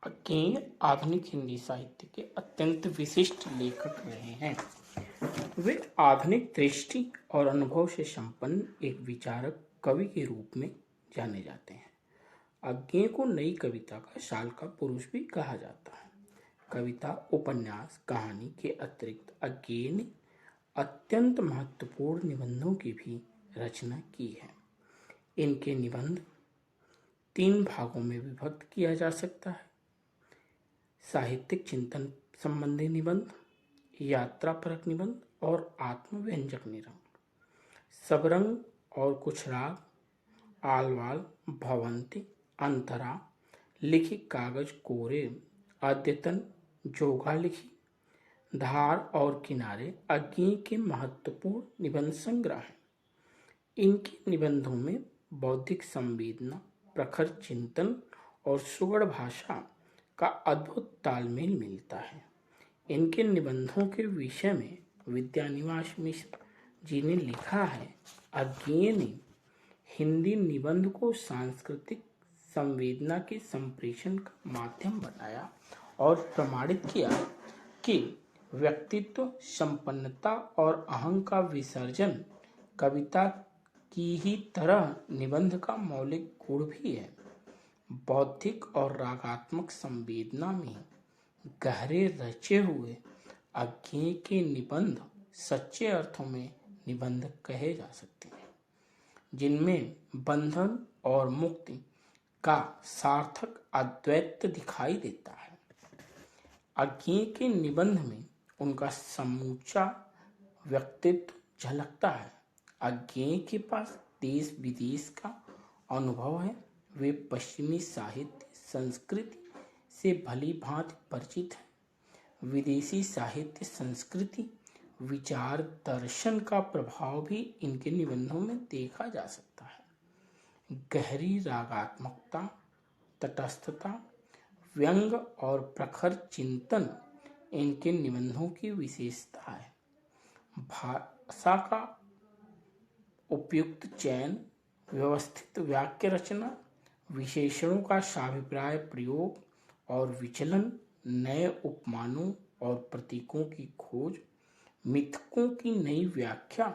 अज्ञेय आधुनिक हिंदी साहित्य के अत्यंत विशिष्ट लेखक रहे हैं। वे आधुनिक दृष्टि और अनुभव से संपन्न एक विचारक कवि के रूप में जाने जाते हैं। अज्ञेय को नई कविता का शालका पुरुष भी कहा जाता है। कविता, उपन्यास, कहानी के अतिरिक्त अज्ञेय ने अत्यंत महत्वपूर्ण निबंधों की भी रचना की है। इनके निबंध 3 भागों में विभक्त किया जा सकता है: साहित्यिक चिंतन संबंधी निबंध, यात्रापरक निबंध और आत्मव्यंजक निबंध। सबरंग और कुछ राग, आलवाल, भवंती, अंतरा, लिखी कागज कोरे, अद्यतन, जोगा लिखी, धार और किनारे अज्ञेय के महत्वपूर्ण निबंध संग्रह हैं। इनके निबंधों में बौद्धिक संवेदना, प्रखर चिंतन और सुगढ़ भाषा का अद्भुत तालमेल मिलता है। इनके निबंधों के विषय में विद्यानिवास मिश्र जी ने लिखा है: अज्ञेय ने हिंदी निबंध को सांस्कृतिक संवेदना के संप्रेषण का माध्यम बनाया और प्रमाणित किया कि व्यक्तित्व, संपन्नता और अहं का विसर्जन कविता की ही तरह निबंध का मौलिक गुण भी है। बौद्धिक और रागात्मक संवेदना में गहरे रचे हुए अज्ञेय के निबंध सच्चे अर्थों में निबंध कहे जा सकते हैं, जिनमें बंधन और मुक्ति का सार्थक अद्वैत दिखाई देता है। अज्ञेय के निबंध में उनका समूचा व्यक्तित्व झलकता है। अज्ञेय के पास देश विदेश का अनुभव है। वे पश्चिमी साहित्य संस्कृति से भली भांति परिचित हैं। विदेशी साहित्य संस्कृति, विचार, दर्शन का प्रभाव भी इनके निबंधों में देखा जा सकता है। गहरी रागात्मकता, तटस्थता, व्यंग और प्रखर चिंतन इनके निबंधों की विशेषता है। भाषा का उपयुक्त चयन, व्यवस्थित वाक्य रचना, विशेषणों का साभिप्राय प्रयोग और विचलन, नए उपमानों और प्रतीकों की खोज, मिथकों की नई व्याख्या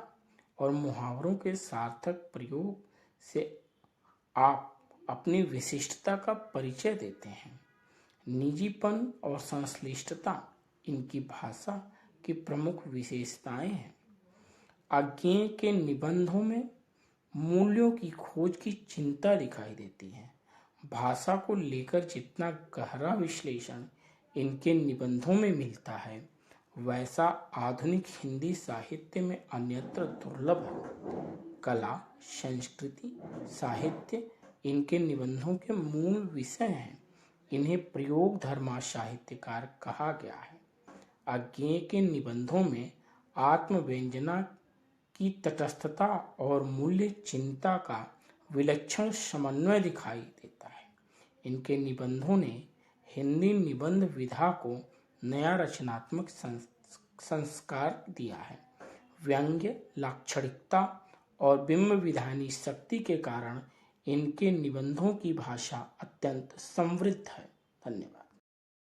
और मुहावरों के सार्थक प्रयोग से आप अपनी विशिष्टता का परिचय देते हैं। निजीपन और संश्लिष्टता इनकी भाषा की प्रमुख विशेषताएं हैं। अज्ञेय के निबंधों में मूल्यों की खोज की चिंता दिखाई देती है। भाषा को लेकर जितना गहरा विश्लेषण इनके निबंधों में मिलता है, वैसा आधुनिक हिंदी साहित्य में अन्यत्र दुर्लभ है। कला, संस्कृति, साहित्य इनके निबंधों के मूल विषय हैं। इन्हें प्रयोग धर्मा साहित्यकार कहा गया है। अज्ञेय के निबंधों में आत्मव्यंजना की तटस्थता और मूल्य चिंता का विलक्षण समन्वय दिखाई देता है। इनके निबंधों ने हिंदी निबंध विधा को नया रचनात्मक संस्कार दिया है। व्यंग्य, लाक्षणिकता और बिंब विधानी शक्ति के कारण इनके निबंधों की भाषा अत्यंत समृद्ध है। धन्यवाद।